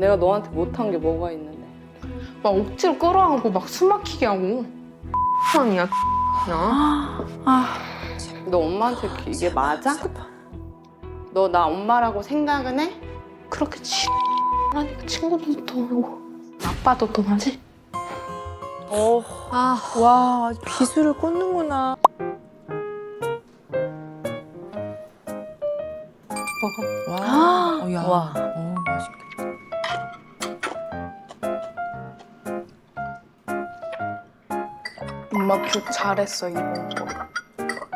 내가 너한테 못한 게 뭐가 있는데. 막 억지로 끌어안고 막 숨 막히게 하고. 아니야. 나. 너 엄마한테 이게 맞아? 너 나 엄마라고 생각은 해? 그렇게 하니까 친구들도 떠나고 아빠도 떠나지? 와, 비수를 꽂는구나. 먹어. 와, 야. 와. 맛있겠다. 엄마 국 잘했어 이번 거.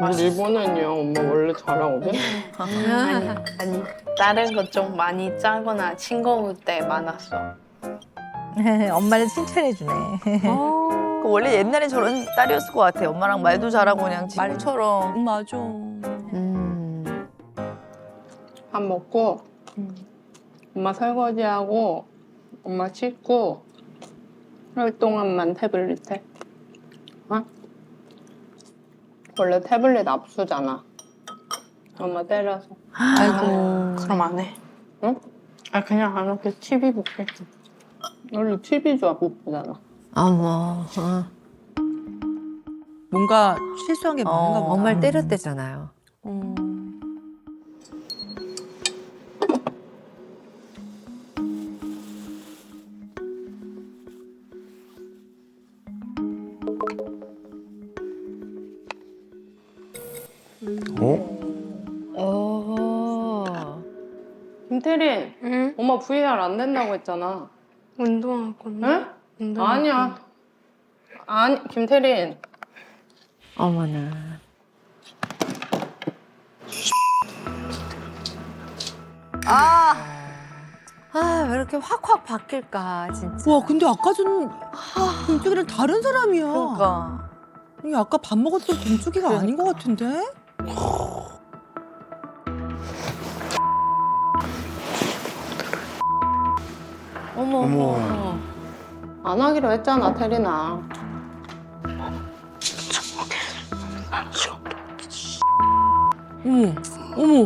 우리 일본은요 엄마 원래 잘하거든? 아니 다른 거 좀 많이 짜거나 싱거울 때 많았어. 엄마를 칭찬해주네. 그 원래 옛날에 저런 딸이었을 것 같아. 엄마랑 말도 잘하고 그냥 지금처럼. 맞아. 밥 먹고 엄마 설거지하고 엄마 씻고 할 동안만 태블릿 해. 어? 원래 태블릿 압수잖아. 엄마 때려서. 아이고. 그럼 안 해. 응? 아 그냥 안 할게. TV 볼게. 원래 TV 좋아 못 보잖아. 어머. 뭔가 실수한 게 많은가 보다. 엄마를 때렸대잖아요. 김태린, 응? 엄마 VR 안 된다고 했잖아. 운동할 건데. 응? 운동할 아니야. 아니, 김태린. 어머나. 왜 이렇게 확확 바뀔까, 진짜. 와, 근데 아까 전 금쪽이랑 다른 사람이야. 그러니까. 이게 아까 밥 먹었던 금쪽이가 아닌 것 같은데? 어머. 안 하기로 했잖아, 태린아. 어머, 어머.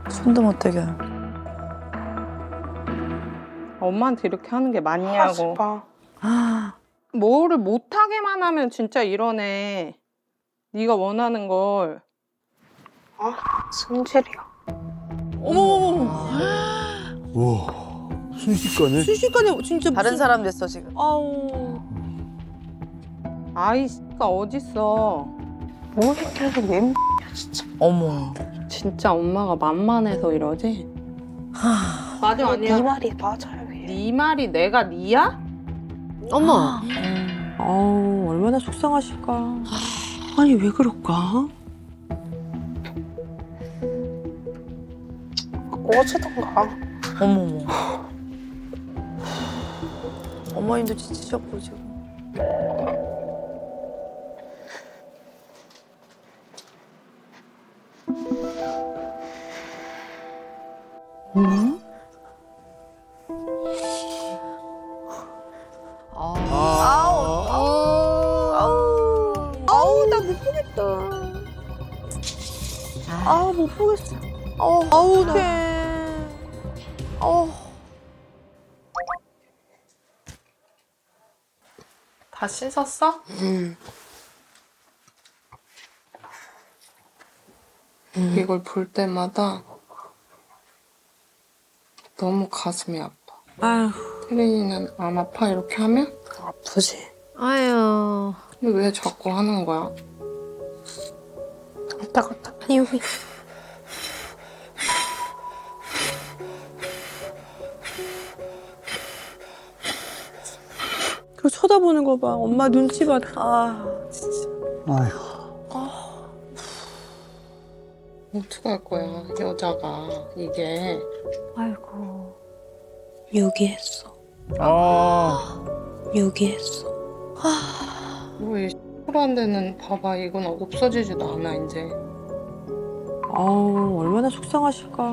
손도 못 대게. 엄마한테 이렇게 하는 게 하지 맞냐고. 마. 뭐를 못하게만 하면 진짜 이러네. 네가 원하는 걸. 승질이야. 어머, 어머. 와, 순식간에? 순식간에 진짜 다른 무슨... 사람 됐어 지금. 아우. 아이씨가 어딨어. 뭐 이렇게 왜 진짜. 어머. 진짜 엄마가 만만해서 이러지? 맞아, 아니야? 네 말이 맞아요. 얘. 네 말이 내가 니야? 어머. 아우, 얼마나 속상하실까. 아니, 왜 그럴까? 꺼지던가. 어머머. 어머님도 지치셨고 지금. 아우, 나 못 보겠다. 아우, 못 보겠어. 아우, 어떡해. 다 씻었어? 이걸 볼 때마다 너무 가슴이 아파. 아휴. 태린이는 안 아파 이렇게 하면? 아프지. 아유. 근데 왜 자꾸 하는 거야? 갔다 갔다. 아니 여기. 그 쳐다보는 거 봐. 엄마 눈치 봐. 진짜. 아이고. 어떡할 거야 여자가 이게. 아이고. 유기했어. 유기했어. 뭐이 X한 데는 봐봐 이건 없어지지도 않아 이제. 아우, 얼마나 속상하실까.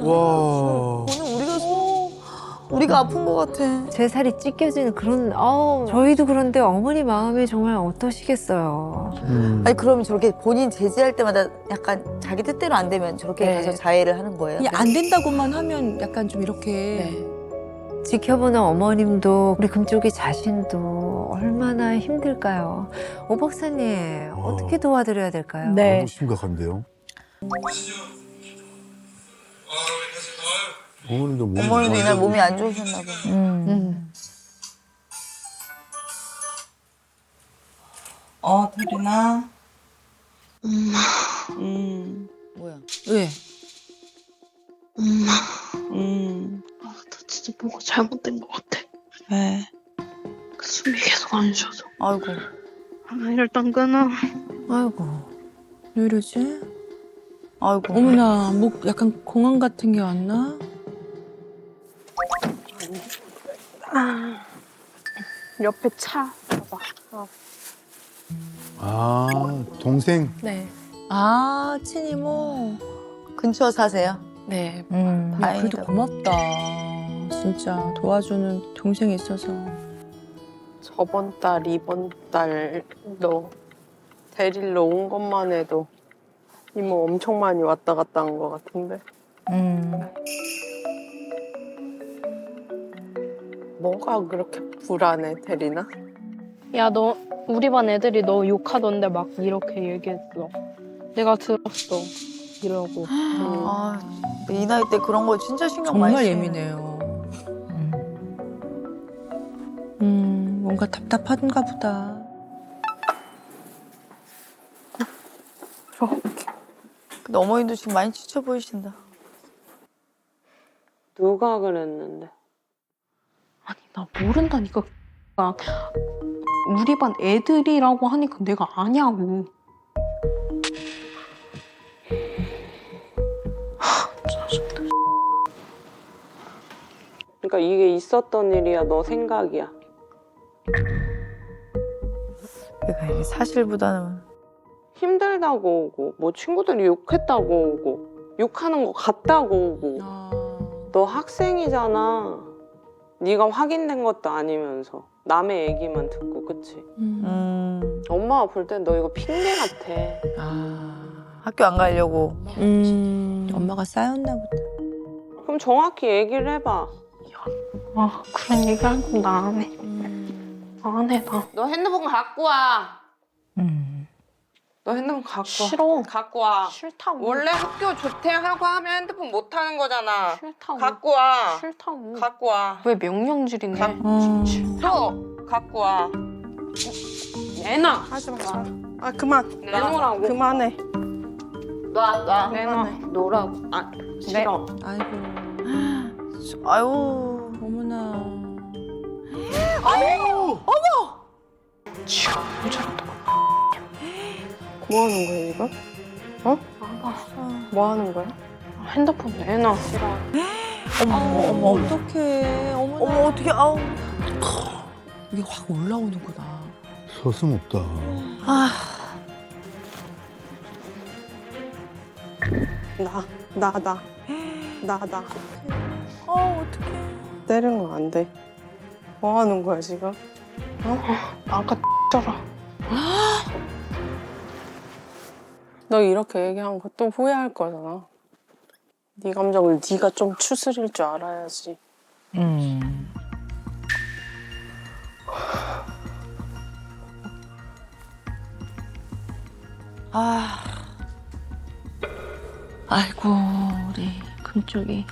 와. 오늘 우리가 우리가 아픈 것 같아. 제 살이 찢겨지는 그런 저희도 그런데 어머니 마음이 정말 어떠시겠어요. 아니 그러면 저렇게 본인 제지할 때마다 약간 자기 뜻대로 안 되면 저렇게 네. 가서 자해를 하는 거예요? 그냥 안 된다고만 하면 약간 좀 이렇게. 지켜보는 어머님도 우리 금쪽이 자신도 얼마나 힘들까요. 오 박사님 어떻게 도와드려야 될까요? 너무 심각한데요. 어머님도 몸이 어머니도 이날 완전- 몸이 안 좋으셨나 봐. 대리나. 뭐야? 왜? 엄마, 음. 나 진짜 뭐가 잘못된 것 같아. 왜? 숨이 계속 안 쉬어서. 아이고. 일단 끊어. 아이고. 왜 이러지? 아이고. 어머나, 목 약간 공황 같은 게 왔나? 옆에 차. 봐봐. 아, 동생. 네. 아, 친이모. 근처 사세요? 네. 야, 다행이다. 그래도 고맙다. 진짜 도와주는 동생이 있어서. 저번 달, 이번 달 너 데리러 온 것만 해도 이모 엄청 많이 왔다 갔다 한 것 같은데. 뭐가 그렇게 불안해, 대리나? 야, 너 우리 반 애들이 너 욕하던데 막 이렇게 얘기했어. 내가 들었어. 이러고. 아, 이 나이 때 그런 거 진짜 신경 많이 정말 쓰이네. 예민해요. 뭔가 답답한가 보다. 근데 어머니도 지금 많이 지쳐 보이신다. 누가 그랬는데? 아니, 나 모른다니까. 우리 반 애들이라고 하니까 내가 아냐고. 짜증나. 그러니까 이게 있었던 일이야, 너 생각이야. 그러니까 이게 사실보다는 힘들다고 오고, 뭐 친구들이 욕했다고 오고, 욕하는 거 같다고 오고. 너 학생이잖아. 네가 확인된 것도 아니면서 남의 얘기만 듣고, 그치? 엄마가 볼 땐 너 이거 핑계 같아. 학교 안 가려고. 엄마가 쌓였나 보다. 그럼 정확히 얘기를 해봐. 아, 그런 얘기 할 건 나 안 해. 안 해, 나. 너 핸드폰 갖고 와. 너 핸드폰 갖고 와. 싫어. 갖고 와. 싫다고. 원래 학교 조퇴하고 하면 핸드폰 못 하는 거잖아. 싫다고. 갖고 와. 싫다고. 갖고 와. 왜 명령질이네. 또 갖고 와. 내놔. 하지 마. 아 그만. 내놓으라고. 그만해. 놔. 내놔. 놓으라고. 아, 싫어. 아이고, 아유. 어머나. 지금 모자랐다. 뭐 하는 거야, 이거? 어? 뭐 하는 거야? 핸드폰 내놔. 싫어. 어머, 어떡해. 어머나. 어머 어떻게 아우. 이게 확 올라오는구나. 서슴없다. 나. 어떡해. 때리는 거 안 돼. 뭐 하는 거야, 지금? 아까 X잖아. 너 이렇게 얘기한 거 또 후회할 거잖아. 네 감정을 네가 좀 추스릴 줄 알아야지. 아이고, 우리 금쪽이.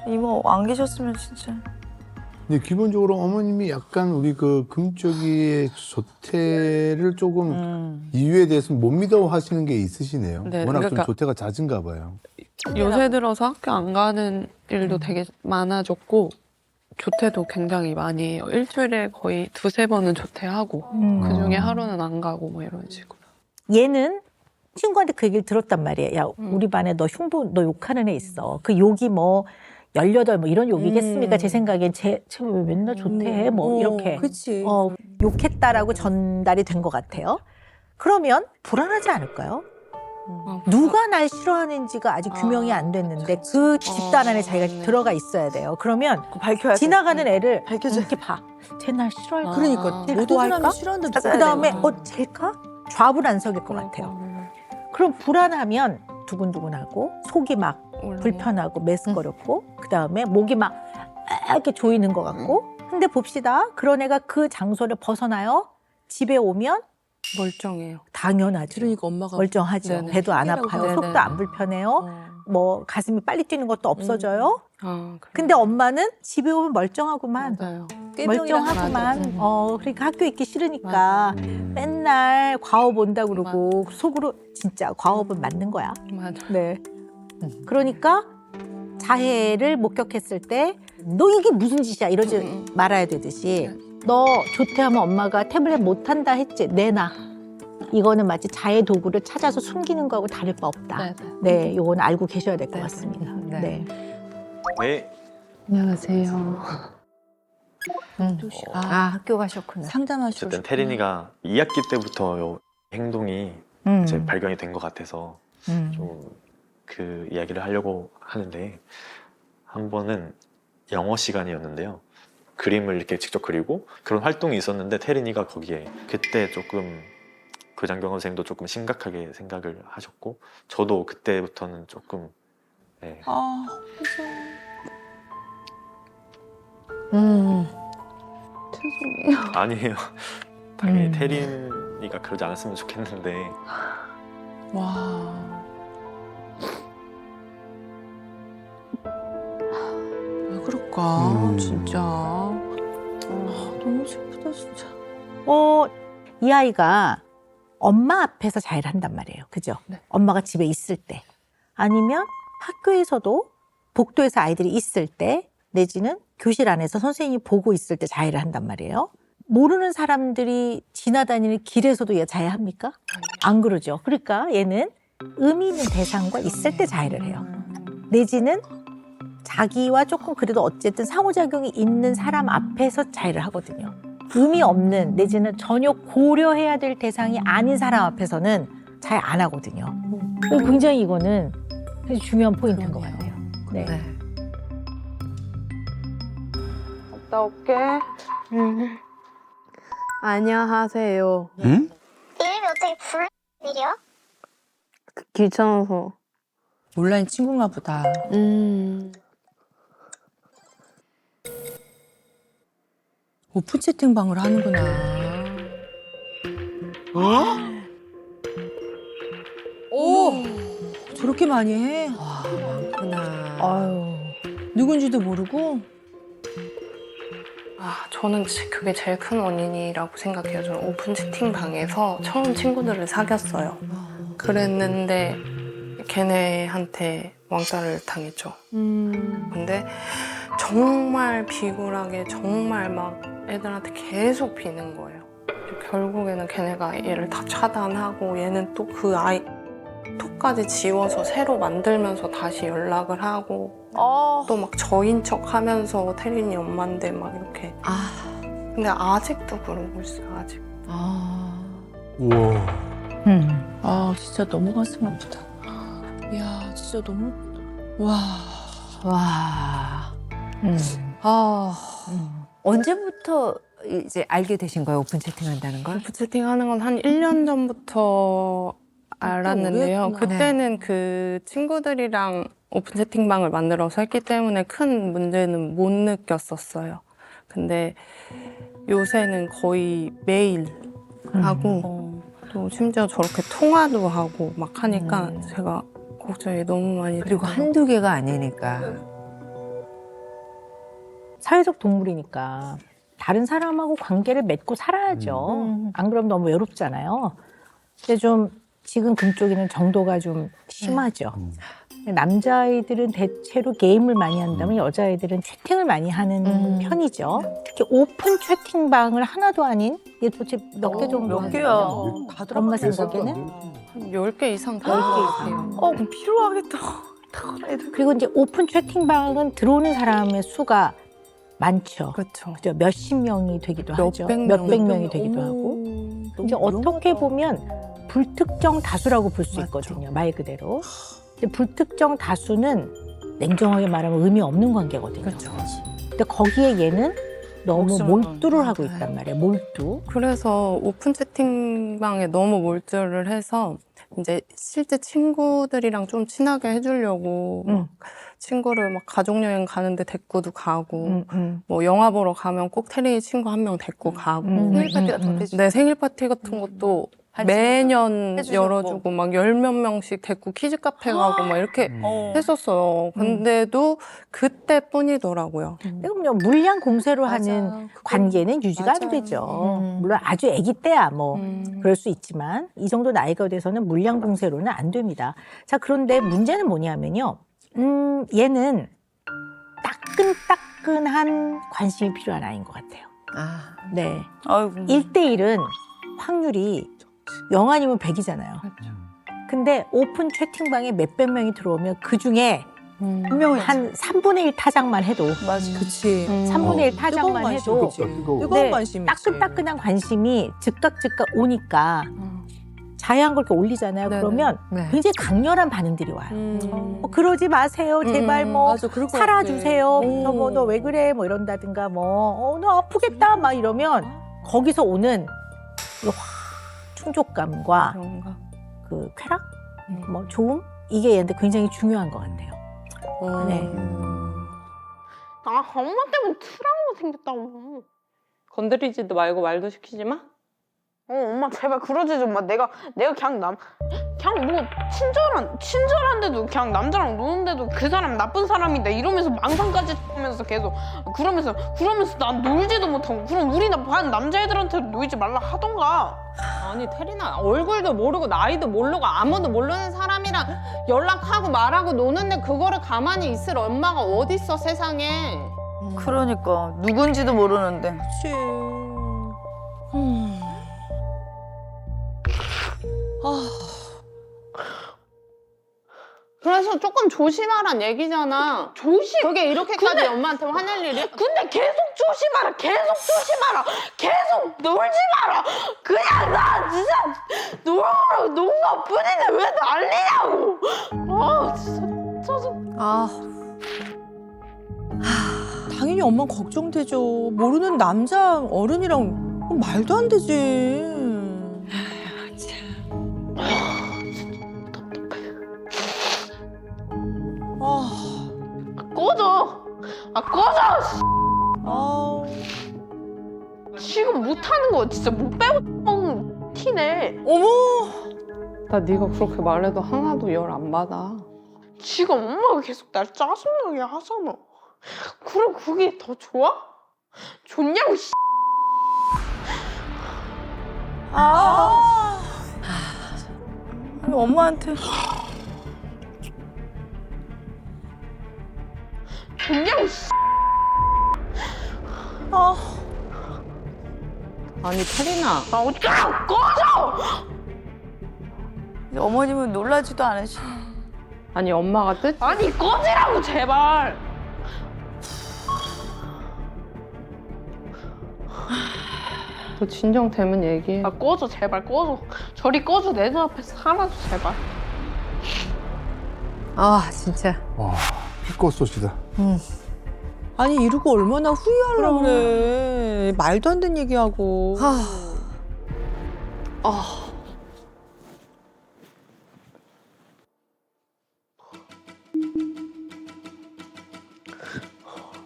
이모 안 계셨으면 진짜. 근데 기본적으로 어머님이 약간 우리 그 금쪽이의 조퇴를 조금 이유에 대해서 못 믿어 하시는 게 있으시네요. 네, 워낙 그러니까- 좀 조퇴가 잦은가 봐요. 요새 들어서 학교 안 가는 일도 되게 많아졌고 조퇴도 굉장히 많이 해요. 일주일에 거의 2-3번은 조퇴하고 그중에 하루는 안 가고 뭐 이런 식으로. 얘는 친구한테 그 얘기를 들었단 말이에요. 야, 우리 반에 너 너 욕하는 애 있어. 그 욕이 뭐 18 뭐 이런 욕이겠습니까? 제 생각엔 쟤 왜 맨날 조퇴해? 뭐 이렇게 그치. 욕했다라고 전달이 된 것 같아요. 그러면 불안하지 않을까요? 누가 날 싫어하는지가 아직 규명이 안 됐는데 그 집단 안에 자기가 들어가 있어야 돼요. 그러면 밝혀야 돼. 지나가는 애를 밝혀줘야 이렇게 봐. 쟤 날 싫어할까? 그러니까 쟤 모든 좋아할까? 사람이 싫어하는데 그 다음에 쟤일까? 좌불안석일 것 같아요. 그럼 불안하면 두근두근하고 속이 막 불편하고 메스꺼렸고 그 다음에 목이 막 이렇게 조이는 것 같고. 근데 봅시다. 그런 애가 그 장소를 벗어나요. 집에 오면 멀쩡해요. 당연하죠. 그러니까 엄마가 멀쩡하죠. 네네. 배도 안 네네. 아파요. 속도 안 불편해요. 뭐 가슴이 빨리 뛰는 것도 없어져요. 아, 근데 엄마는 집에 오면 멀쩡하구만. 맞아요. 멀쩡하구만. 그러니까 학교 있기 싫으니까 맨날 과업 온다 그러고 속으로 진짜 과업은 맞는 거야. 맞아. 네. 그러니까 자해를 목격했을 때 너 이게 무슨 짓이야 이러지 말아야 되듯이 너 조퇴하면 엄마가 태블릿 못 한다 했지 내놔. 이거는 마치 자해 도구를 찾아서 숨기는 거하고 다를 바 없다. 네, 요건 알고 계셔야 될 것 같습니다. 네. 네. 안녕하세요. 학교 가셨구나. 상담하시고 어쨌든 태린이가 2학기 때부터 요 행동이 이제 발견이 된 것 같아서 좀 그 이야기를 하려고 하는데 한 번은 영어 시간이었는데요. 그림을 이렇게 직접 그리고 그런 활동이 있었는데 태린이가 거기에 그때 조금 교장경 선생님도 조금 심각하게 생각을 하셨고 저도 그때부터는 조금 네. 죄송해요. 아니에요. 당연히 태린이가 그러지 않았으면 좋겠는데 와. 왜 그럴까 진짜. 너무 슬프다 진짜. 이 아이가 엄마 앞에서 자해를 한단 말이에요. 그죠? 엄마가 집에 있을 때. 아니면 학교에서도 복도에서 아이들이 있을 때 내지는 교실 안에서 선생님이 보고 있을 때 자해를 한단 말이에요. 모르는 사람들이 지나다니는 길에서도 얘 자해합니까? 안 그러죠. 그러니까 얘는 의미 있는 대상과 있을 때 자해를 해요. 내지는 자기와 조금 그래도 어쨌든 상호작용이 있는 사람 앞에서 자해를 하거든요. 의미 없는 내지는 전혀 고려해야 될 대상이 아닌 사람 앞에서는 자해 안 하거든요. 굉장히 이거는 중요한 포인트인 것 같아요. 네. 갔다 올게. 안녕하세요. 응? 이름이 어떻게 불일이야? 귀찮아서. 온라인 친구인가 보다. 오픈 채팅방을 하는구나. 오! 저렇게 많이 해? 많구나. 누군지도 모르고? 저는 그게 제일 큰 원인이라고 생각해요. 저는 오픈 채팅방에서 처음 친구들을 사귀었어요. 그랬는데 걔네한테 왕따를 당했죠. 근데 정말 비굴하게 정말 막 애들한테 계속 비는 거예요. 결국에는 걔네가 얘를 다 차단하고 얘는 또 그 아이 톡까지 지워서 새로 만들면서 다시 연락을 하고 또 막 저인 척 하면서 태린이 엄마인데 막 이렇게 근데 아직도 그러고 있어요. 아직. 우와. 진짜 너무 가슴 아프다. 이야, 진짜 너무. 와. 언제부터 이제 알게 되신 거예요? 오픈 채팅 한다는 걸? 오픈 채팅하는 건 한 1년 전부터 알았는데요. 오래됐구나. 그때는 그 친구들이랑 오픈 채팅방을 만들어서 했기 때문에 큰 문제는 못 느꼈었어요. 근데 요새는 거의 매일 하고 또 심지어 저렇게 통화도 하고 막 하니까 제가 걱정이 너무 많이 그리고 되더라고요. 한두 개가 아니니까. 사회적 동물이니까 다른 사람하고 관계를 맺고 살아야죠. 안 그러면 너무 외롭잖아요. 근데 좀 지금 금쪽이는 정도가 좀 심하죠. 남자아이들은 대체로 게임을 많이 한다면 여자아이들은 채팅을 많이 하는 편이죠. 이렇게 오픈 채팅방을 하나도 아닌 얘 도대체 몇 개 정도 몇 개야? 하거든요. 엄마 생각에는 한 10개 이상 될 것 같아요. 그럼 필요하겠다. 그리고 이제 오픈 채팅방은 들어오는 사람의 수가 많죠. 그렇죠. 그죠? 몇십 명이 되기도 하죠. 몇백 몇백 명. 명이 되기도 하고. 이제 어떻게 보면 불특정 다수라고 볼 수 있거든요. 말 그대로. 근데 불특정 다수는 냉정하게 말하면 의미 없는 관계거든요. 근데 거기에 얘는 너무 몰두를 하고 있단 말이에요. 몰두. 그래서 오픈 채팅방에 너무 몰두를 해서 이제 실제 친구들이랑 좀 친하게 해주려고 막 친구를 막 가족여행 가는데 데리고도 가고 뭐 영화 보러 가면 꼭 테리 친구 한 명 데리고 가고 생일 파티 같은 거 네, 생일 파티 같은 것도 매년 열어주고 막 열 몇 명씩 데리고 키즈 카페 가고 막 이렇게 했었어요. 근데도 그때뿐이더라고요. 그럼요. 물량 공세로 하는 관계는 유지가 안 되죠. 물론 아주 아기 때야 뭐 그럴 수 있지만 이 정도 나이가 돼서는 물량 공세로는 안 됩니다. 자, 그런데 문제는 뭐냐면요. 얘는 따끈따끈한 관심이 필요한 아이인 것 같아요. 네. 아이고. 1대1은 확률이 0 아니면 100이잖아요. 근데 오픈 채팅방에 몇백 명이 들어오면 그중에 한 3분의 1 타작만 해도 맞아. 그치. 3분의 1 타작만 해도 뜨거운 네, 관심이지. 따끈따끈한 관심이 즉각 오니까 자유한 걸 이렇게 올리잖아요. 네네. 그러면 네. 굉장히 강렬한 반응들이 와요. 그러지 마세요. 제발 뭐 맞아, 그럴 것 살아주세요. 같아. 뭐 너 왜 그래? 뭐 이런다든가 뭐 너 아프겠다 막 이러면 거기서 오는 이 충족감과 그런가? 그 쾌락, 뭐 좋음 이게 얘한테 굉장히 중요한 것 같아요. 네. 나 엄마 때문에 트라우마 생겼다고. 건드리지도 말고 말도 시키지 마. 엄마 제발 그러지 좀 마. 내가 그냥 그냥 뭐 친절한데도 그냥 남자랑 노는데도 그 사람 나쁜 사람이다 이러면서 망상까지 하면서 계속 그러면서 난 놀지도 못하고 그럼 우리 반 남자애들한테 놀지 말라 하던가. 아니 태리나 얼굴도 모르고 나이도 모르고 아무도 모르는 사람이랑 연락하고 말하고 노는데 그거를 가만히 있을 엄마가 어딨어 세상에. 그러니까 누군지도 모르는데. 그치. 그래서 조금 조심하란 얘기잖아. 그게 이렇게까지 엄마한테 화낼 일이? 근데 계속 조심하라. 계속 놀지 마라. 그냥 나 진짜 놀 것뿐인데 왜 난리냐고. 진짜 짜증. 당연히 엄마 걱정되죠. 모르는 남자 어른이랑 말도 안 되지. 꺼져. 꺼져. 아, 지금 못하는 거 진짜 못 배워 티네. 어머. 나 네가 그렇게 말해도 하나도 열 안 받아. 지금 엄마가 계속 날 짜증나게 하잖아. 그럼 그게 더 좋아? 좋냐고. 엄마한테. 좋냐고. 아니 태리나. 어쩌라고. 꺼져. 어머님은 놀라지도 않으시. 아니 엄마가 뜻? 아니 꺼지라고 제발. 너 진정되면 얘기해. 꺼져 제발 꺼져. 저리 꺼져. 내 눈앞에서 사라져 제발. 진짜. 와, 피꺼소시다. 아니 이러고 얼마나 후회하려고 그래. 말도 안 되는 얘기하고.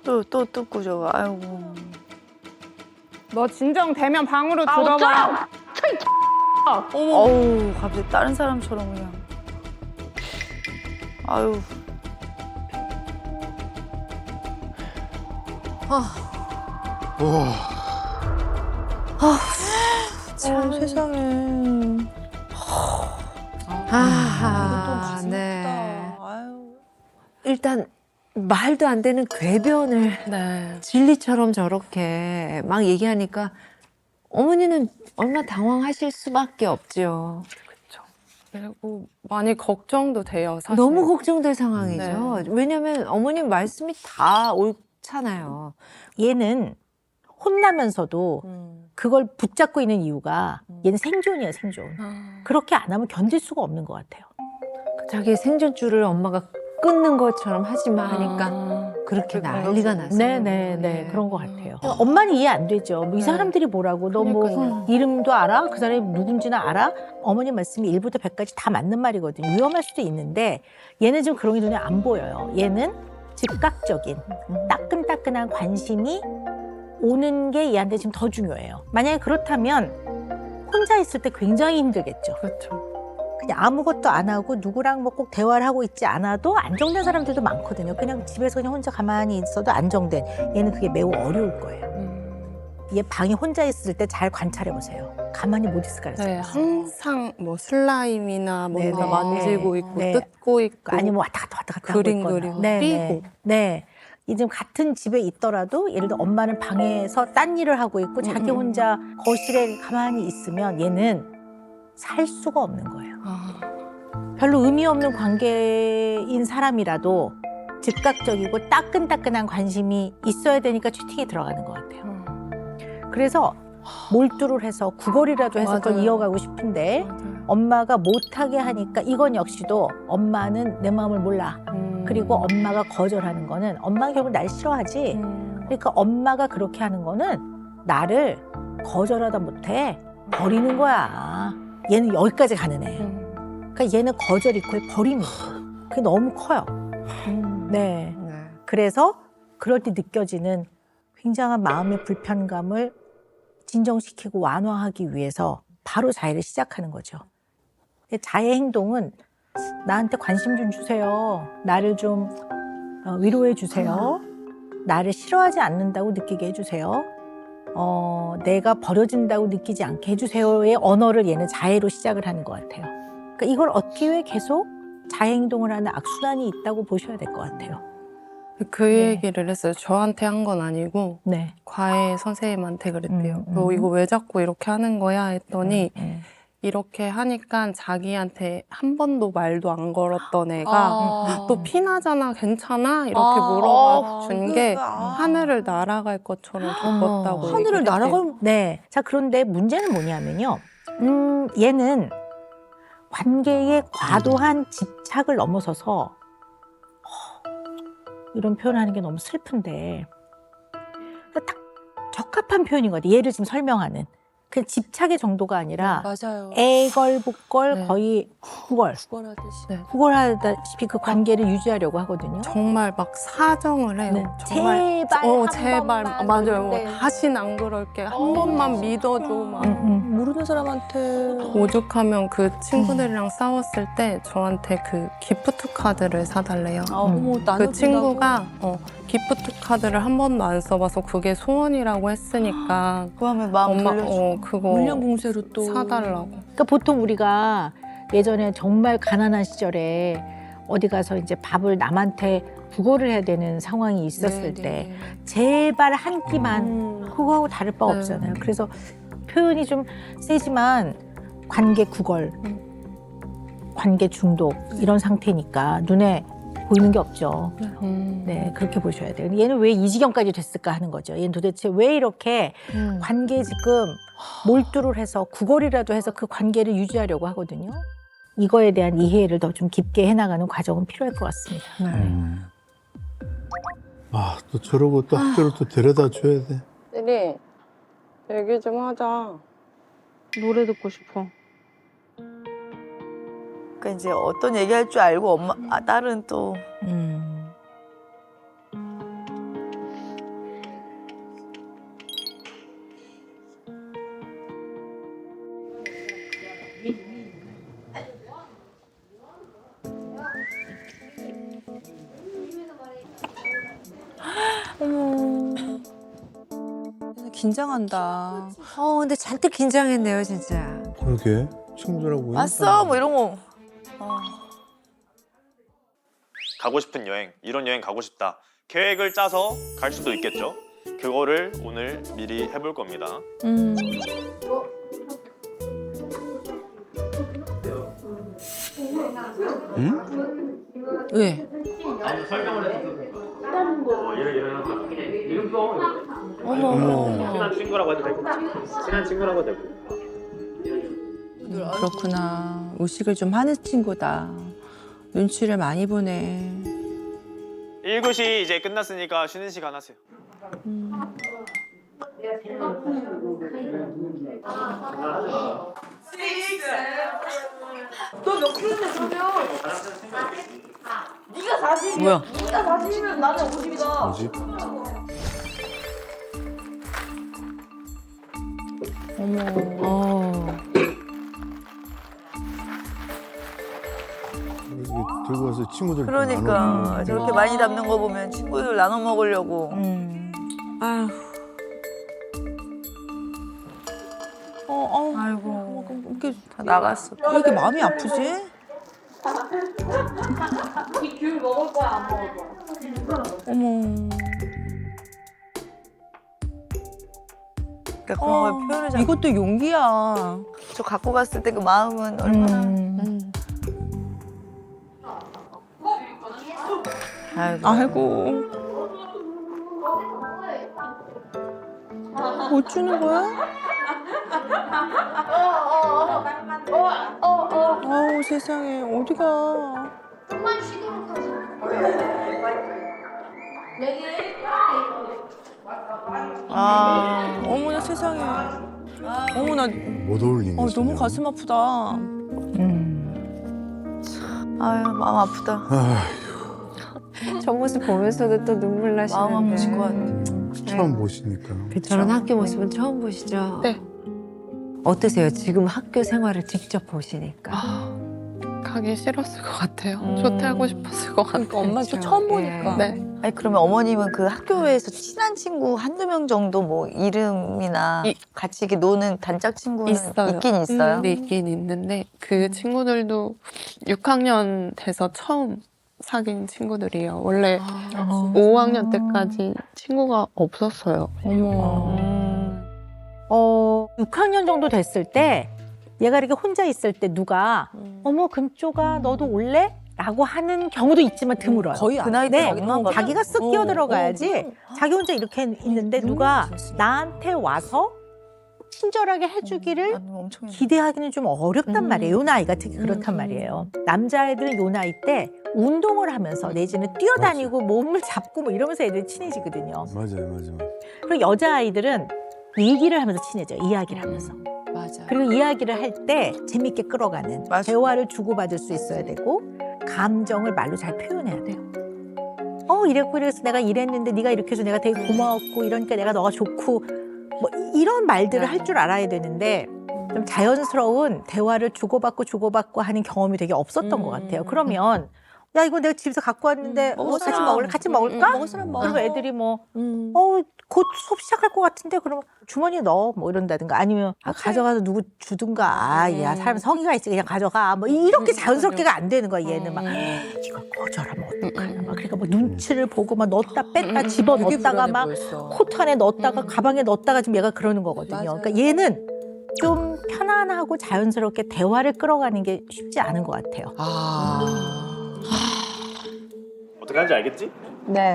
또 꾸져가. 아이고. 너 진정되면 방으로 들어가. 어우, 갑자기 다른 사람처럼 그냥. 아유. 참 세상에. 네. 아유. 일단 말도 안 되는 궤변을 네. 진리처럼 저렇게 막 얘기하니까 어머니는 얼마나 당황하실 수밖에 없죠. 그리고 많이 걱정도 돼요, 사실. 너무 걱정될 상황이죠. 왜냐면 어머님 말씀이 다 옳잖아요. 얘는 혼나면서도 그걸 붙잡고 있는 이유가 얘는 생존이에요, 생존. 그렇게 안 하면 견딜 수가 없는 것 같아요. 자기 생존줄을 엄마가 끊는 것처럼 하지 마 하니까 그렇게 난리가 났어요. 네네네 그런 것 같아요. 엄마는 이해 안 되죠. 뭐이 사람들이 뭐라고 너 뭐 이름도 알아? 그 사람이 누군지는 알아? 어머니 말씀이 1부터 100까지 다 맞는 말이거든요. 위험할 수도 있는데 얘는 지금 그런 게 눈에 안 보여요. 얘는 즉각적인 따끈따끈한 관심이 오는 게 얘한테 지금 더 중요해요. 만약에 그렇다면 혼자 있을 때 굉장히 힘들겠죠. 그렇죠. 그냥 아무것도 안 하고 누구랑 뭐 꼭 대화를 하고 있지 않아도 안정된 사람들도 많거든요. 그냥 집에서 그냥 혼자 가만히 있어도 안정된. 얘는 그게 매우 어려울 거예요. 얘 방에 혼자 있을 때 잘 관찰해 보세요. 가만히 못 있을 거예요. 네, 항상 뭐 슬라임이나 뭔가 네, 만지고 네, 있고 네. 뜯고 있고 아니면 왔다 갔다 그림 하고 그리고 있거나. 삐고. 네. 지금 같은 집에 있더라도 예를 들어 엄마는 방에서 딴 일을 하고 있고 자기 혼자 거실에 가만히 있으면 얘는 살 수가 없는 거예요. 별로 의미 없는 관계인 사람이라도 즉각적이고 따끈따끈한 관심이 있어야 되니까 채팅에 들어가는 것 같아요. 그래서 몰두를 해서 구걸이라도 해서 그걸 맞아요. 이어가고 싶은데 맞아요. 엄마가 못하게 하니까 이건 역시도 엄마는 내 마음을 몰라. 그리고 엄마가 거절하는 거는 엄마가 결국 날 싫어하지. 그러니까 엄마가 그렇게 하는 거는 나를 거절하다 못해 버리는 거야. 얘는 여기까지 가는 애. 그러니까 얘는 거절 이코에 버립니다. 그게 너무 커요. 네. 그래서 그럴 때 느껴지는 굉장한 마음의 불편감을 진정시키고 완화하기 위해서 바로 자해를 시작하는 거죠. 자해 행동은 나한테 관심 좀 주세요. 나를 좀 위로해 주세요. 나를 싫어하지 않는다고 느끼게 해주세요. 내가 버려진다고 느끼지 않게 해주세요의 언어를 얘는 자해로 시작을 하는 것 같아요. 그러니까 이걸 얻기 위해 계속 자해 행동을 하는 악순환이 있다고 보셔야 될 것 같아요. 그 얘기를 했어요. 저한테 한 건 아니고 네. 과외 선생님한테 그랬대요. 너 이거 왜 자꾸 이렇게 하는 거야? 했더니 이렇게 하니까 자기한테 한 번도 말도 안 걸었던 애가 너 피나잖아 괜찮아? 이렇게 물어봐 준 게 하늘을 날아갈 것처럼 기뻤다고 하늘을 얘기를 했대요. 날아갈 네. 자 그런데 문제는 뭐냐면요. 얘는 관계에 과도한 집착을 넘어서서 이런 표현하는 게 너무 슬픈데 딱 적합한 표현인 것 같아요. 얘를 지금 설명하는. 그냥 집착의 정도가 아니라 맞아요. 애걸복걸 네. 거의 구걸. 구걸하듯이. 네. 구걸하다시피 그 관계를 유지하려고 하거든요. 정말 막 사정을 해요. 네. 정말 제발 한 제발 번만 맞아요. 네. 다신 안 그럴게. 한 번만 믿어줘. 막. 모르는 사람한테 오죽하면 그 친구들이랑 싸웠을 때 저한테 그 기프트 카드를 사달래요. 어머 그 나눠주려고. 친구가 기프트 카드를 한 번도 안 써봐서 그게 소원이라고 했으니까 그거 하면 마음 엄마 돌려줘. 그거 물량공세로 또 사달라고. 그러니까 보통 우리가 예전에 정말 가난한 시절에 어디 가서 이제 밥을 남한테 구걸을 해야 되는 상황이 있었을 때 제발 한 끼만 그거하고 다를 바 네. 없잖아요. 그래서 표현이 좀 세지만 관계 구걸, 관계 중독 이런 상태니까 눈에 보이는 게 없죠. 네, 그렇게 보셔야 돼요. 얘는 왜 이 지경까지 됐을까 하는 거죠. 얘는 도대체 왜 이렇게 관계에 지금 몰두를 해서 구걸이라도 해서 그 관계를 유지하려고 하거든요. 이거에 대한 이해를 더 좀 깊게 해나가는 과정은 필요할 것 같습니다. 아, 또 저러고 또 학교를 또 데려다 줘야 돼. 혜리 얘기 좀 하자. 노래 듣고 싶어. 그러니까 이제 어떤 얘기할 줄 알고 딸은 또 긴장한다. 근데 잔뜩 긴장했네요, 진짜. 그러게. 친구들하고. 왔어 뭐 이런 거. 가고 싶은 여행, 이런 여행 가고 싶다. 계획을 짜서 갈 수도 있겠죠. 그거를 오늘 미리 해볼 겁니다. 왜? 설명을 해주세요. 친한 친구라고 해도 되고. 친한 친구라고 해도 되고. 그렇구나. 의식을 좀 하는 친구다. 눈치를 많이 보네. 1교시 이제 끝났으니까 쉬는 시간 하세요. 너몇 킬로인데 그러면? 네가 40이야. 뭐야? 네가 40이면 나는 50이다. 뭐지? 이렇게 들고 와서 친구들 그러니까 저렇게 많이 담는 거 보면 친구들 나눠 먹으려고. 아휴. 아이고 이렇게, 다 나갔어. 왜 이렇게 마음이 아프지? 이귤 먹을 거야 안 먹을 거야? 어머. 그러니까 그런 걸 표현을 잘. 이것도 용기야. 저 갖고 갔을 때 그 마음은 얼마나. 아이고. 아이고. 못 주는 거야? 아우 세상에 어디가? 좀만 쉬도록 하자. 아. 어머나 세상에. 어머나. 못 어울리네. 너무 전혀. 가슴 아프다. 아유 마음 아프다. 저 모습 보면서도 또 눈물 나시는데. 마음 아프실 것 같아. 처음 보시니까. 저런 학교 모습은 처음 보시죠? 네. 어떠세요? 지금 학교 생활을 직접 보시니까. 가기 싫었을 것 같아요. 조퇴하고 싶었을 것 같아요. 엄마도 그렇죠. 처음 보니까. 네. 아니 그러면 어머님은 그 학교에서 친한 친구 한두 명 정도 뭐 이름이나 같이 이렇게 노는 단짝 친구는 있어요. 있긴 있어요? 네, 있긴 있는데 그 친구들도 6학년 돼서 처음 사귄 친구들이에요. 원래 5학년 때까지 친구가 없었어요. 어머. 6학년 정도 됐을 때 얘가 이렇게 혼자 있을 때 누가 어머 금쪽아 너도 올래? 라고 하는 경우도 있지만 드물어요. 거의 그 나이 때 네, 거긴 한가 자기가 쓱 끼어들어가야지 자기 혼자 이렇게 있는데 누가 나한테 와서 친절하게 해주기를 엄청 기대하기는 좀 어렵단 말이에요. 요 나이가 특히 그렇단 말이에요. 남자애들은 요 나이 때 운동을 하면서 내지는 뛰어다니고 몸을 잡고 뭐 이러면서 애들이 친해지거든요. 맞아요. 그리고 여자아이들은 얘기를 하면서 친해져요. 이야기를 하면서. 맞아. 그리고 이야기를 할 때 재밌게 끌어가는 맞아. 대화를 주고받을 수 있어야 되고 감정을 말로 잘 표현해야 돼요. 이랬고 이래서 내가 이랬는데 네가 이렇게 해서 내가 되게 고마웠고 이러니까 내가 너가 좋고 뭐 이런 말들을 할 줄 알아야 되는데 좀 자연스러운 대화를 주고받고 하는 경험이 되게 없었던 것 같아요. 그러면 야 이거 내가 집에서 갖고 왔는데 같이 먹을래? 같이 먹을까? 먹을 사람 먹어. 그리고 애들이 뭐 곧 수업 시작할 것 같은데 그러면 주머니에 넣어 뭐 이런다든가 아니면 가져가서 누구 주든가 야 사람 성의가 있지 그냥 가져가 뭐 이렇게 자연스럽게가 안 되는 거야 얘는 막 이걸 거절하면 어떡하나 막 그러니까 뭐 눈치를 보고 막 넣었다 뺐다 집어 넣었다가 막 코트 안에 넣었다가 가방에 넣었다가 지금 얘가 그러는 거거든요. 맞아요. 그러니까 얘는 좀 편안하고 자연스럽게 대화를 끌어가는 게 쉽지 않은 것 같아요. 어떻게 하는지 알겠지? 네.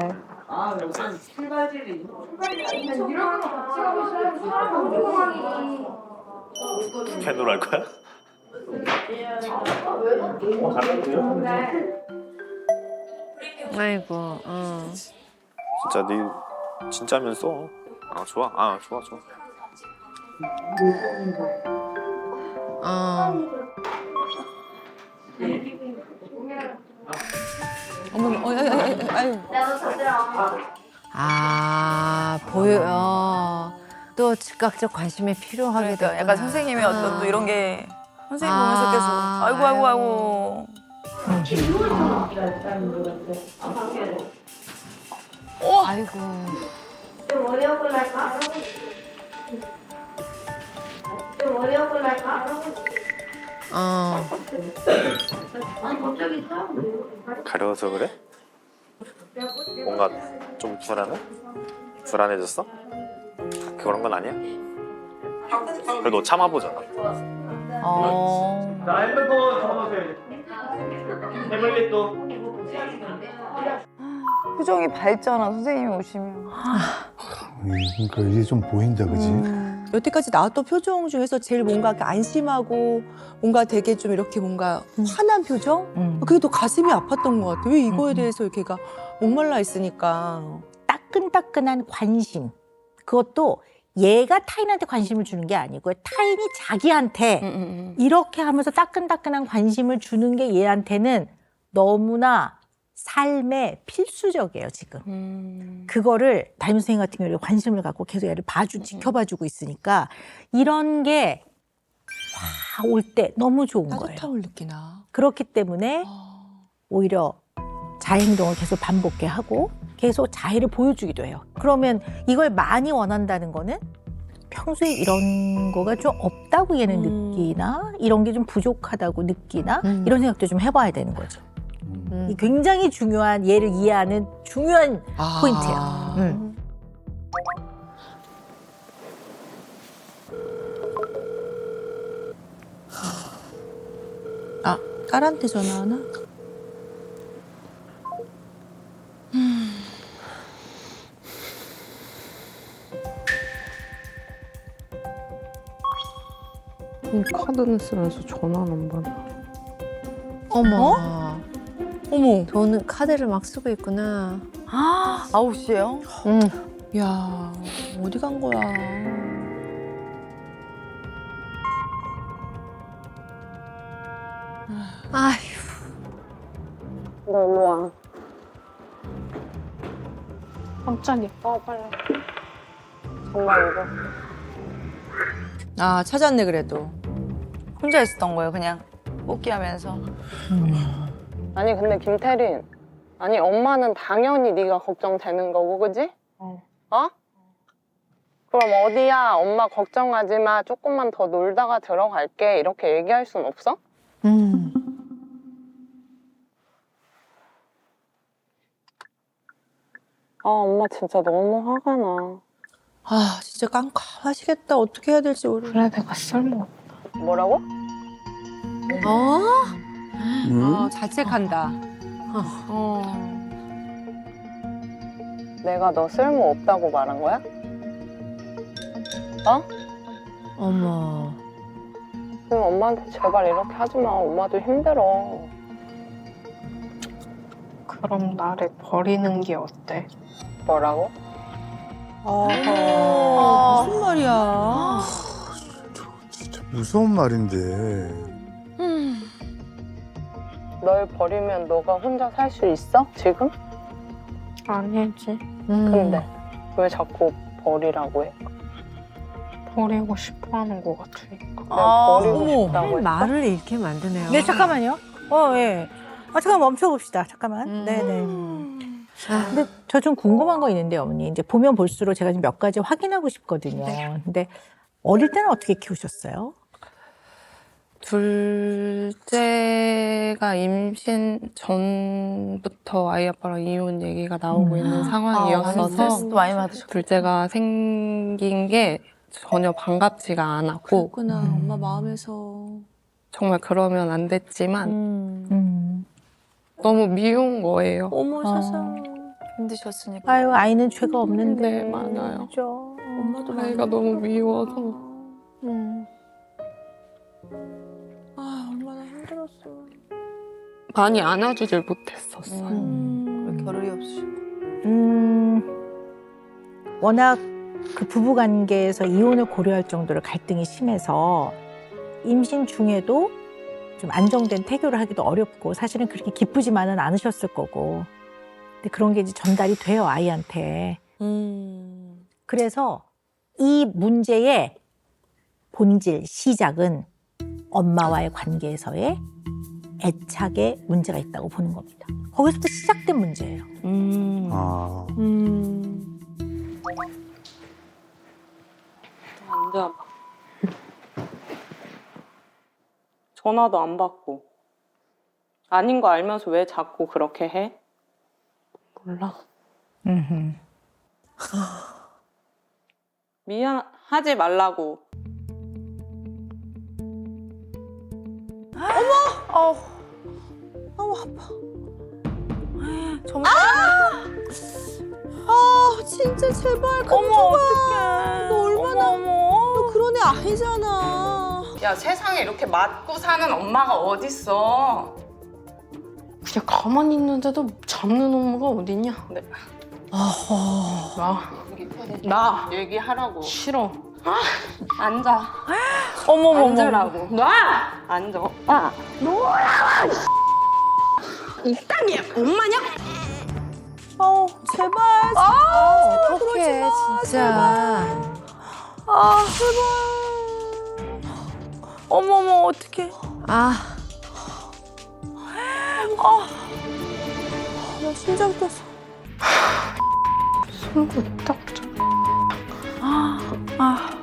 펜으로 할 거야? 아이고. 진짜 네 진짜면 써. 좋아. 좋아. 어머, 아유. 보여요. 또 즉각적 관심이 필요하게 그러니까 되구나. 약간 선생님의 어떤 또 이런 게 선생님 보면서 계속 아이고. 아이고. 좀 어려운 할까? 좀 어려운 할까? 아니 갑자기 가려서 그래? 뭔가 좀 불안해졌어? 그런 건 아니야? 그래도 참아보잖아. 나 핸드폰 잡아놓으세요. 태블릿도. 표정이 밝잖아, 선생님이 오시면. 그러니까 이게 좀 보인다, 그지? 여태까지 나왔던 표정 중에서 제일 뭔가 이렇게 안심하고 뭔가 되게 좀 이렇게 뭔가 화난 표정? 그게 더 가슴이 아팠던 것 같아. 왜 이거에 대해서 이렇게 가 목말라 있으니까. 따끈따끈한 관심. 그것도 얘가 타인한테 관심을 주는 게 아니고 타인이 자기한테 이렇게 하면서 따끈따끈한 관심을 주는 게 얘한테는 너무나 삶의 필수적이에요, 지금. 그거를 담임 선생님 같은 경우에 관심을 갖고 계속 얘를 지켜봐주고 있으니까 이런 게 올 때 너무 좋은 거예요. 따뜻함을 느끼나. 그렇기 때문에 오히려 자해 행동을 계속 반복해 하고 계속 자해를 보여주기도 해요. 그러면 이걸 많이 원한다는 거는 평소에 이런 거가 좀 없다고 얘는 느끼나 이런 게 좀 부족하다고 느끼나 이런 생각도 좀 해봐야 되는 거죠. 이 굉장히 중요한 얘를 이해하는 중요한 포인트예요. 아, 딸한테 전화하나? 카드는 쓰면서 전화는 안 받아. 어머. 어머. 돈은 카드를 막 쓰고 있구나. 9시에요? 야, 어디 간 거야? 아휴. 너 일로 와. 깜짝이야. 빨리. 정말 이거. 아, 찾았네 그래도. 혼자 있었던 거예요, 그냥. 뽑기하면서. 아니 근데 김태린, 아니 엄마는 당연히 네가 걱정되는 거고, 그지? 어? 그럼 어디야? 엄마 걱정하지 마. 조금만 더 놀다가 들어갈게. 이렇게 얘기할 순 없어? 아, 엄마 진짜 너무 화가 나. 아, 진짜 깜깜하시겠다. 어떻게 해야 될지 모르겠어. 그래, 내가 쓸모없다. 뭐라고? 자책한다. 내가 너 쓸모 없다고 말한 거야? 어머. 그럼 엄마한테 제발 이렇게 하지 마. 엄마도 힘들어. 그럼 나를 버리는 게 어때? 뭐라고? 무슨 말이야? 진짜 무서운 말인데. 널 버리면 너가 혼자 살 수 있어? 지금? 아니지. 근데 왜 자꾸 버리라고 해? 버리고 싶어 하는 것 같으니까. 내가 버리고 싶다고 했어? 말을 잃게 만드네요. 네, 잠깐만요. 예. 잠깐 멈춰봅시다. 잠깐만. 네네. 근데 저 좀 궁금한 거 있는데, 어머니. 이제 보면 볼수록 제가 지금 몇 가지 확인하고 싶거든요. 근데 어릴 때는 어떻게 키우셨어요? 둘째가 임신 전부터 아이 아빠랑 이혼 얘기가 나오고 있는 상황이었어서 스트레스도 많이 받으셨고. 둘째가 생긴 게 전혀 반갑지가 않았고 그렇구나. 엄마 마음에서. 정말 그러면 안 됐지만 너무 미운 거예요. 어머, 세상. 힘드셨으니까. 아유, 아이는 죄가 없는데. 네, 맞아요. 그죠? 엄마도 아이가 너무 미워서 아, 얼마나 힘들었어. 많이 안아주질 못했었어요. 겨를이 없으시고. 워낙 그 부부 관계에서 이혼을 고려할 정도로 갈등이 심해서 임신 중에도 좀 안정된 태교를 하기도 어렵고 사실은 그렇게 기쁘지만은 않으셨을 거고. 근데 그런 게 이제 전달이 돼요, 아이한테. 그래서 이 문제의 본질, 시작은 엄마와의 관계에서의 애착에 문제가 있다고 보는 겁니다. 거기서부터 시작된 문제예요. 앉아봐. 전화도 안 받고. 아닌 거 알면서 왜 자꾸 그렇게 해? 몰라. 미안하지 말라고. 아우 아파. 진짜 제발 좀 어머, 어떡해. 너 얼마나 어머. 너 그런 애 아니잖아. 야, 세상에 이렇게 맞고 사는 엄마가 어딨어. 그냥 가만히 있는데도 잡는 엄마가 어딨냐? 네. 나 얘기하라고. 싫어. 앉아. 어머머머. 앉으라고. 나! 앉아. 이 땅이 엄마냐? 제발. 어떡해, 진짜. 제발. 어머머, 어떡해. 아, 나 심장 뛰었어. 손도 딱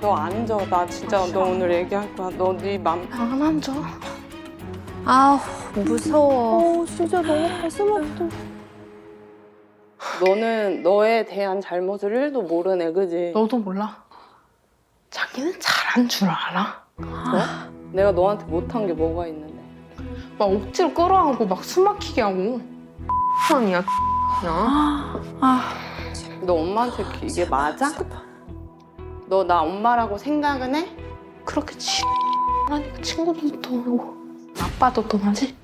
너 앉아. 나 진짜 너 오늘 얘기할 거야. 너 네 맘. 안 앉아. 아우, 무서워. 진짜 너무 가슴 아프다. 너는 너에 대한 잘못을 1도 모르네, 그지? 너도 몰라. 자기는 잘한 줄 알아. 내가 너한테 못한 게 뭐가 있는데. 막 억지로 끌어안고 막 숨 막히게 하고. 아니야. 야. 너 엄마한테 이게 맞아? 너 나 엄마라고 생각은 해? 그렇게 하니까 친구들도 떠나고 아빠도 떠나지?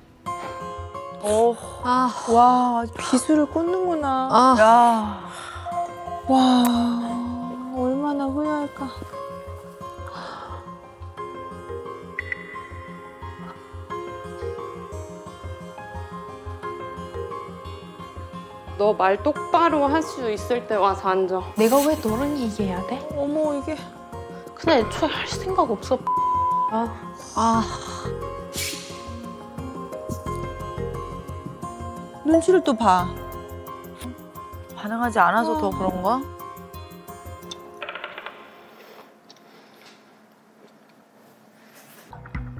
와, 비수를 꽂는구나. 아, 와, 얼마나 후회할까. 너 말 똑바로 할 수 있을 때 와서 앉아. 내가 왜 너랑 얘기해야 돼? 어머, 이게. 그냥 애초에 할 생각 없어. 눈치를 또 봐. 반응하지 않아서 더 그런가?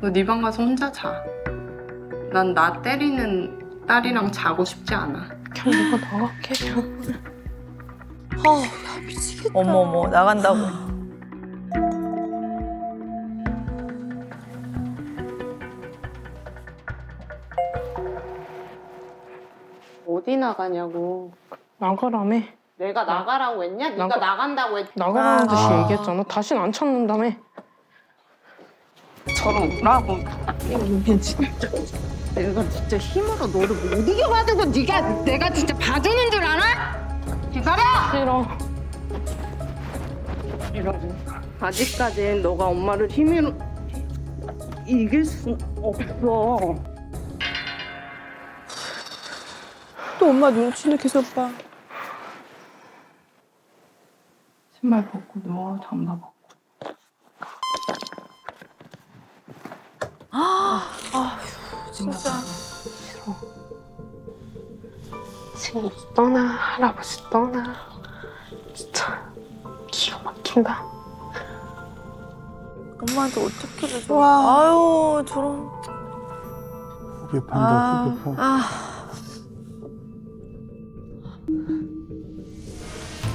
너 네 방 가서 혼자 자. 난 나 때리는 딸이랑 자고 싶지 않아. 그냥 내가 나갈게. 야, 미치겠다. 어머머, 나간다고. 어디 나가냐고. 나가라며. 내가 나가라고 했냐? 네가 나간다고 했. 나가라는 듯이 얘기했잖아. 다신 안 찾는다며. 저런 오라고. 내가 진짜 힘으로 너를 못 이겨가지고 내가 진짜 봐주는 줄 알아? 기다려! 싫어. 아직까진 너가 엄마를 힘으로 이길 수 없어. 또 엄마 눈치는 계속 봐. 신발 벗고 누워. 잠바 벗고. 진짜. 친구 떠나, 할아버지 떠나. 진짜 기가 막힌다. 엄마한테 어떻게 해줘. 와. 아유, 저런. 후배 판다, 후배 판.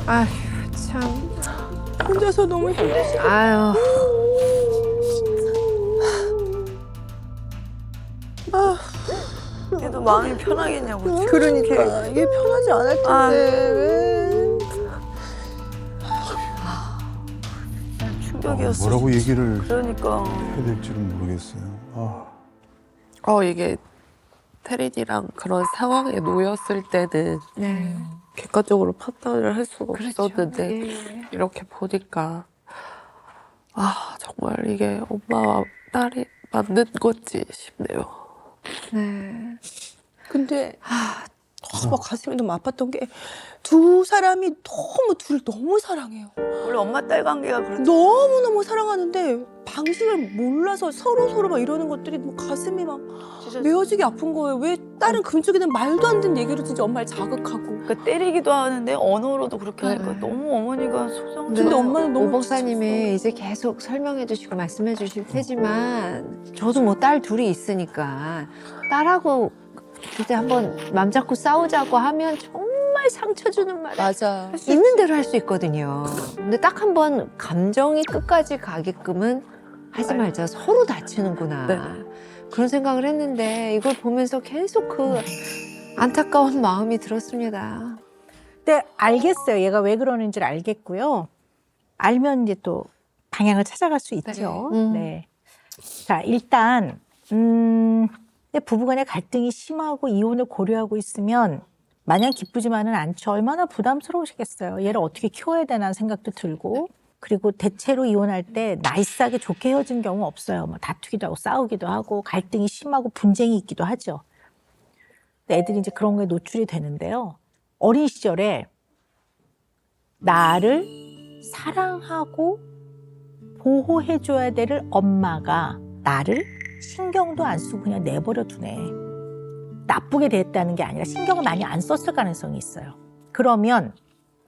아휴, 참. 혼자서 너무 힘들지. 아유. 그래도 마음이 편하겠냐고. 그러니까 이게 편하지 않을 텐데 왜? 충격이었어. 뭐라고 얘기를 그러니까. 해야 될지는 모르겠어요. 이게 테린이랑 그런 상황에 놓였을 때는 객관적으로 판단을 할 수가 없었는데 이렇게 보니까 정말 이게 엄마와 딸이 맞는 건지 싶네요. 근데 너무 가슴이 너무 아팠던 게 두 사람이 둘을 너무 사랑해요. 원래 엄마 딸 관계가 그렇죠. 너무너무 사랑하는데 방식을 몰라서 서로 막 이러는 것들이 너무 가슴이 막 메어지게 아픈 거예요. 왜 다른 금쪽이는 말도 안 되는 얘기로 진짜 엄마를 자극하고. 그러니까 때리기도 하는데 언어로도 그렇게 하니까 너무 어머니가 소장. 근데 엄마는 너무 오 박사님이 이제 계속 설명해 주시고 말씀해 주실 테지만 저도 뭐 딸 둘이 있으니까 딸하고 그때 한번 맘 잡고 싸우자고 하면 정말 상처 주는 말 맞아. 있는 대로 할 수 있거든요. 근데 딱 한 번 감정이 끝까지 가게끔은 하지 말자. 서로 다치는구나. 그런 생각을 했는데 이걸 보면서 계속 안타까운 마음이 들었습니다. 근데 알겠어요. 얘가 왜 그러는지를 알겠고요. 알면 이제 또 방향을 찾아갈 수 있죠. 네. 자, 일단 근데 부부간의 갈등이 심하고 이혼을 고려하고 있으면 마냥 기쁘지만은 않죠. 얼마나 부담스러우시겠어요. 얘를 어떻게 키워야 되나 생각도 들고. 그리고 대체로 이혼할 때 나이스하게 좋게 헤어진 경우 없어요. 뭐 다투기도 하고 싸우기도 하고 갈등이 심하고 분쟁이 있기도 하죠. 근데 애들이 이제 그런 거에 노출이 되는데요. 어린 시절에 나를 사랑하고 보호해줘야 될 엄마가 나를 신경도 안 쓰고 그냥 내버려 두네. 나쁘게 됐다는 게 아니라 신경을 많이 안 썼을 가능성이 있어요. 그러면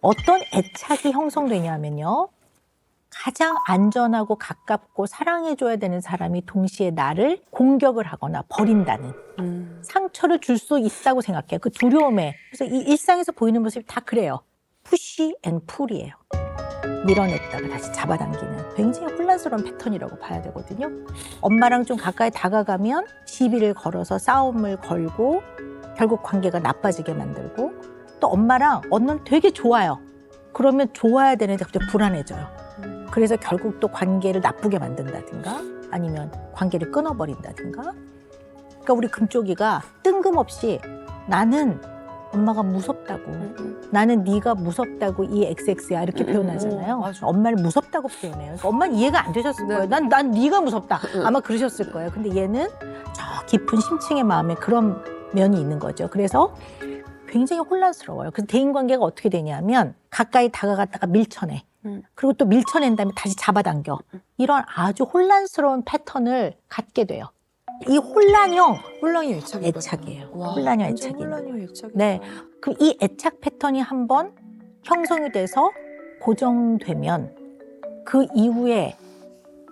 어떤 애착이 형성되냐면요. 가장 안전하고 가깝고 사랑해줘야 되는 사람이 동시에 나를 공격을 하거나 버린다는 상처를 줄 수 있다고 생각해요. 그 두려움에. 그래서 이 일상에서 보이는 모습이 다 그래요. 푸시 앤 풀이에요. 밀어냈다가 다시 잡아당기는 굉장히 혼란스러운 패턴이라고 봐야 되거든요. 엄마랑 좀 가까이 다가가면 시비를 걸어서 싸움을 걸고 결국 관계가 나빠지게 만들고 또 엄마랑 언니는 되게 좋아요. 그러면 좋아야 되는데 갑자기 불안해져요. 그래서 결국 또 관계를 나쁘게 만든다든가 아니면 관계를 끊어버린다든가. 그러니까 우리 금쪽이가 뜬금없이 나는 엄마가 무섭다고 나는 네가 무섭다고 이 XX야 이렇게 표현하잖아요. 엄마를 무섭다고 표현해요. 그러니까 엄마는 이해가 안 되셨을 거예요. 난 네가 무섭다. 아마 그러셨을 거예요. 근데 얘는 저 깊은 심층의 마음에 그런 면이 있는 거죠. 그래서 굉장히 혼란스러워요. 그래서 대인관계가 어떻게 되냐면 가까이 다가갔다가 밀쳐내. 그리고 또 밀쳐낸 다음에 다시 잡아당겨. 이런 아주 혼란스러운 패턴을 갖게 돼요. 이 혼란형 애착이에요. 혼란형 애착이에요. 네, 그 이 애착 패턴이 한번 형성이 돼서 고정되면 그 이후에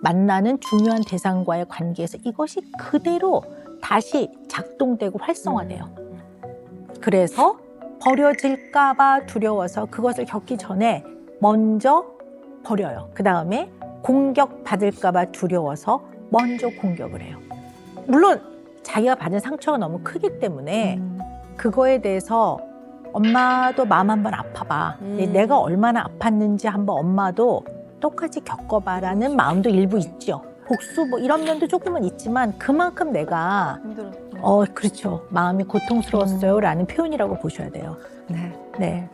만나는 중요한 대상과의 관계에서 이것이 그대로 다시 작동되고 활성화돼요. 그래서 버려질까 봐 두려워서 그것을 겪기 전에 먼저 버려요. 그 다음에 공격받을까 봐 두려워서 먼저 공격을 해요. 물론 자기가 받은 상처가 너무 크기 때문에 그거에 대해서 엄마도 마음 한번 아파봐. 내가 얼마나 아팠는지 한번 엄마도 똑같이 겪어봐라는 마음도 일부 있죠. 복수 뭐 이런 면도 조금은 있지만 그만큼 내가 그렇죠. 마음이 고통스러웠어요라는 표현이라고 보셔야 돼요. 네.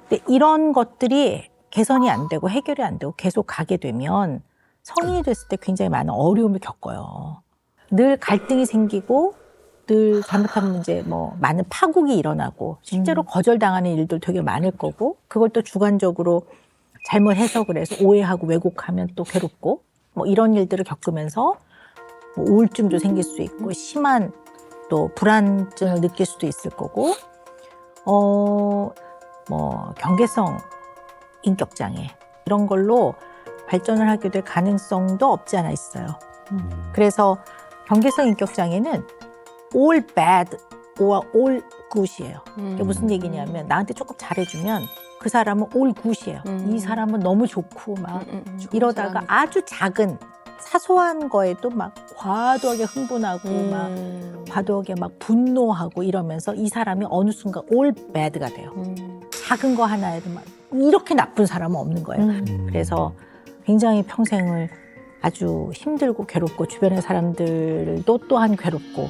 근데 이런 것들이 개선이 안 되고 해결이 안 되고 계속 가게 되면 성인이 됐을 때 굉장히 많은 어려움을 겪어요. 늘 갈등이 생기고 늘 잘못한 문제 뭐 많은 파국이 일어나고 실제로 거절당하는 일들 되게 많을 거고 그걸 또 주관적으로 잘못 해석을 해서 오해하고 왜곡하면 또 괴롭고 뭐 이런 일들을 겪으면서 뭐 우울증도 생길 수 있고 심한 또 불안증을 느낄 수도 있을 거고 뭐 경계성 인격장애 이런 걸로 발전을 하게 될 가능성도 없지 않아 있어요. 그래서 경계성 인격장애는 all bad or all good이에요. 이게 무슨 얘기냐면 나한테 조금 잘해주면 그 사람은 all good이에요. 이 사람은 너무 좋고 막 이러다가 아주 작은 사소한 거에도 막 과도하게 흥분하고 막 과도하게 막 분노하고 이러면서 이 사람이 어느 순간 all bad가 돼요. 작은 거 하나에도 막 이렇게 나쁜 사람은 없는 거예요. 그래서 굉장히 평생을 아주 힘들고 괴롭고 주변의 사람들도 또한 괴롭고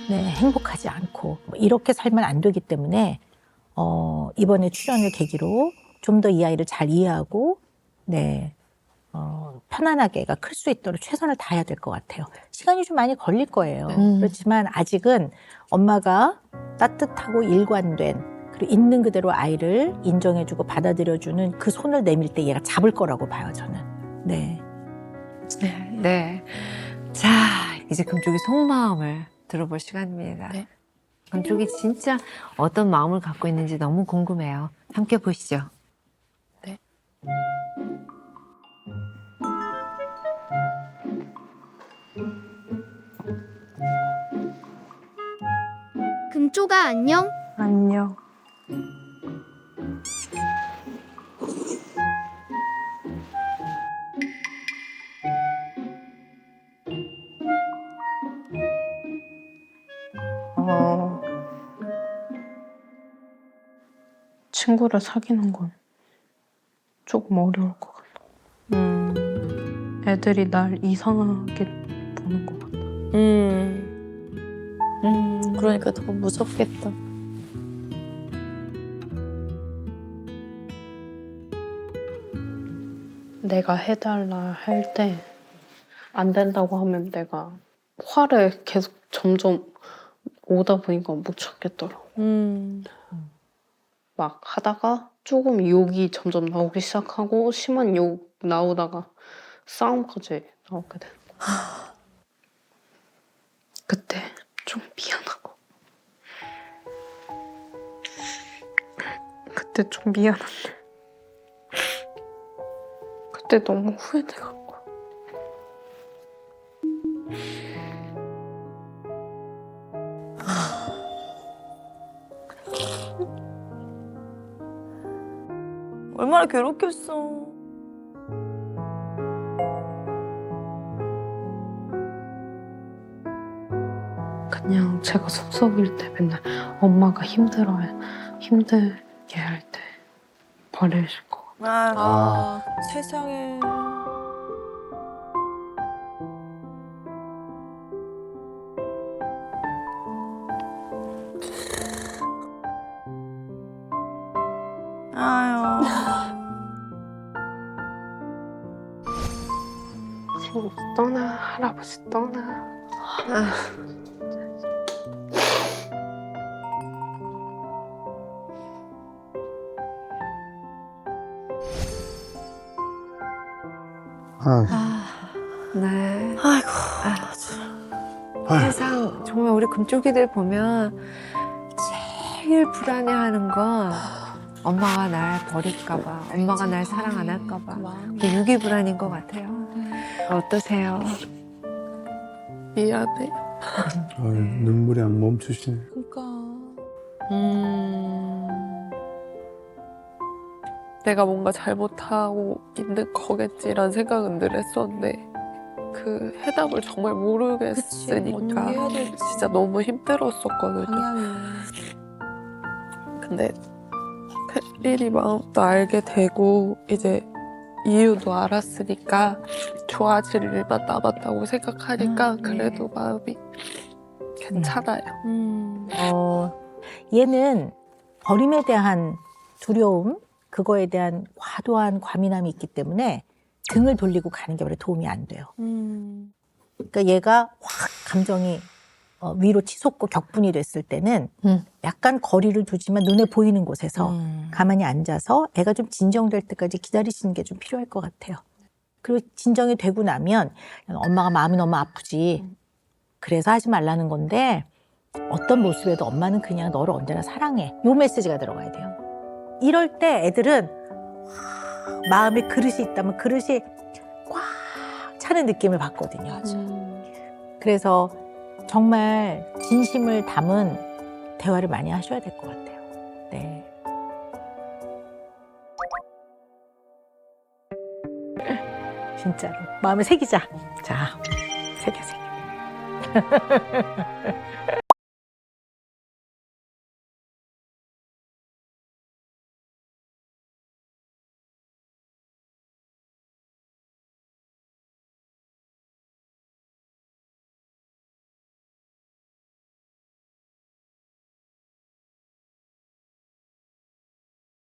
네, 행복하지 않고 뭐 이렇게 살면 안 되기 때문에 이번에 출연을 계기로 좀 더 이 아이를 잘 이해하고 네, 편안하게 애가 클 수 있도록 최선을 다해야 될 것 같아요. 시간이 좀 많이 걸릴 거예요. 그렇지만 아직은 엄마가 따뜻하고 일관된 그리고 있는 그대로 아이를 인정해주고 받아들여주는 그 손을 내밀 때 얘가 잡을 거라고 봐요, 저는. 네. 네. 자, 이제 금쪽이 속마음을 들어볼 시간입니다. 네. 금쪽이 진짜 어떤 마음을 갖고 있는지 너무 궁금해요. 함께 보시죠. 네. 금쪽아 안녕? 안녕. 친구를 사귀는 건 조금 어려울 것 같아. 애들이 날 이상하게 보는 것 같아. 그러니까 더 무섭겠다. 내가 해달라 할 때 안 된다고 하면 내가 화를 계속 점점 오다 보니까 못 참겠더라고. 막 하다가 조금 욕이 점점 나오기 시작하고 심한 욕 나오다가 싸움까지 나오게 되는 거야. 그때 좀 미안하고 그때 좀 미안한데 그때 너무 후회돼갖고 얼마나 괴롭겠어. 그냥 제가 속썩일 때 맨날 엄마가 힘들게 할 때 버리실 거. 세상에. 아유. 친구 떠나 할아버지 떠나. 네. 아이고. 세상 정말 우리 금쪽이들 보면 제일 불안해하는 건 엄마가 날 버릴까봐, 엄마가 날 사랑 안 할까봐 그 유기불안인 것 같아요. 어떠세요? 미안해. 눈물이 안 멈추시네. 그러니까. 내가 뭔가 잘못하고 있는 거겠지라는 생각은 늘 했었는데 그 해답을 정말 모르겠으니까 어떻게 해야 될지. 진짜 너무 힘들었었거든요. 방향이. 근데 혜린이 마음도 알게 되고 이제 이유도 알았으니까 좋아질 일만 남았다고 생각하니까 그래도 마음이 괜찮아요. 얘는 버림에 대한 두려움, 그거에 대한 과도한 과민함이 있기 때문에 등을 돌리고 가는 게 원래 도움이 안 돼요. 그러니까 얘가 확 감정이 위로 치솟고 격분이 됐을 때는 약간 거리를 두지만 눈에 보이는 곳에서 가만히 앉아서 애가 좀 진정될 때까지 기다리시는 게 좀 필요할 것 같아요. 그리고 진정이 되고 나면 엄마가 마음이 너무 아프지. 그래서 하지 말라는 건데 어떤 모습에도 엄마는 그냥 너를 언제나 사랑해. 요 메시지가 들어가야 돼요. 이럴 때 애들은 마음에 그릇이 있다면 그릇이 꽉 차는 느낌을 받거든요. 그래서 정말 진심을 담은 대화를 많이 하셔야 될 것 같아요. 네. 진짜로 마음에 새기자. 자, 새겨.